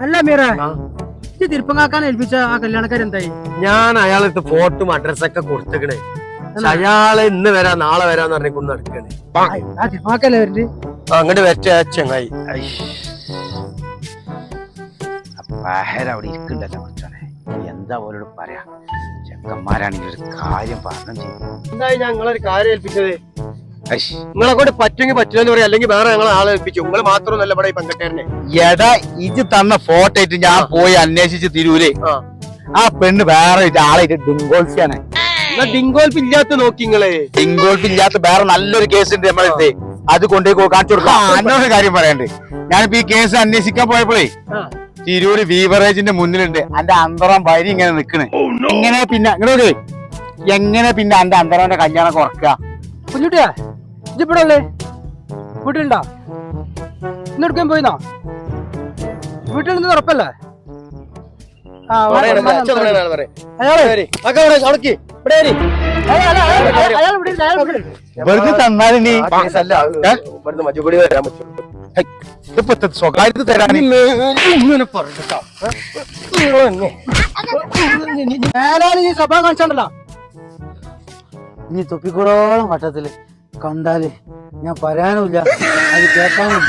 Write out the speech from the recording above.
അല്ല മീറ തിരുപ്പങ്ങാക്കാൻ ഏൽപ്പിച്ച ആ കല്യാണക്കാരൻ എന്തായി? ഞാൻ അയാളടുത്ത് ഫോട്ടും അഡ്രസ്സൊക്കെ കൊടുത്തേക്കണേ. അയാള് ഇന്ന് വരാം നാളെ വരാന്ന് പറഞ്ഞ കൊണ്ട് നടക്കണേ. ആ തിരുപ്പങ്ങാക്കല്ലേ വരണ്ട്? അങ്ങോട്ട് വെച്ച ചങ്ങായി അവിടെ ഇരിക്കണ്ടല്ലോ കുറച്ചാണ്. എന്താ പോലോട് പറയാ, ചെക്കന്മാരാണെങ്കിൽ ഒരു കാര്യം പറഞ്ഞു ചെയ്തു. എന്തായി ഞങ്ങളൊരു കാര്യം ഏൽപ്പിച്ചത്? നിങ്ങളെ കൊണ്ട് പറ്റുമെങ്കിൽ പറ്റില്ലെന്ന് പറയാം, അല്ലെങ്കിൽ വേറെ ഞങ്ങളെ ആളെ ഏൽപ്പിച്ചു. നിങ്ങൾ മാത്രമൊന്നല്ല ഇവിടെ ഈ പങ്കെടുത്തേ. എടാ ഇജ് തന്ന ഫോട്ടോ ആയിട്ട് ഞാൻ പോയി അന്വേഷിച്ച് തിരൂര്. ആ പെണ്ണ് വേറെ ആളായിട്ട് ഡിങ്കോൾസിയാണ്. ഡിങ്കോൾപ്പ് ഇല്ലാത്ത നോക്കി നിങ്ങള്. ഡിങ്കോൾപ്പ് ഇല്ലാത്ത വേറെ നല്ലൊരു കേസ് ഉണ്ട് നമ്മളടുത്ത്. അത് കൊണ്ടുപോയി കാണിച്ചു കൊടുക്കാം. എന്നൊരു കാര്യം പറയാണ്ട്, ഞാനിപ്പോ ഈ കേസ് അന്വേഷിക്കാൻ പോയപ്പോഴേ തിരൂര് ബീവറേജിന്റെ മുന്നിലുണ്ട് എന്റെ അന്തറം വരി ഇങ്ങനെ നിക്കണ്. എങ്ങനെ പിന്നെ ഇങ്ങോട്ട് എങ്ങനെ പിന്നെ എന്റെ അന്തറന്റെ കല്യാണം കുറക്കുക? കുഞ്ഞുട്ടിയാ ഇജിപ്പടല്ലേ വീട്ടിലുണ്ടാ? ഇന്നെടുക്കാൻ പോയിന്നാ? വീട്ടിൽ നിന്ന് ഉറപ്പല്ലേ? വെറുതെ തന്നാലും നീ സ്വകാര്യത തരാൻ സഭ കാണിച്ചാണ്ടല്ലോ. നീ തൊപ്പിക്കൂടോളം വട്ടത്തില് കണ്ടാല് ഞാൻ പറയാനുമില്ല, അത് കേൾക്കാനും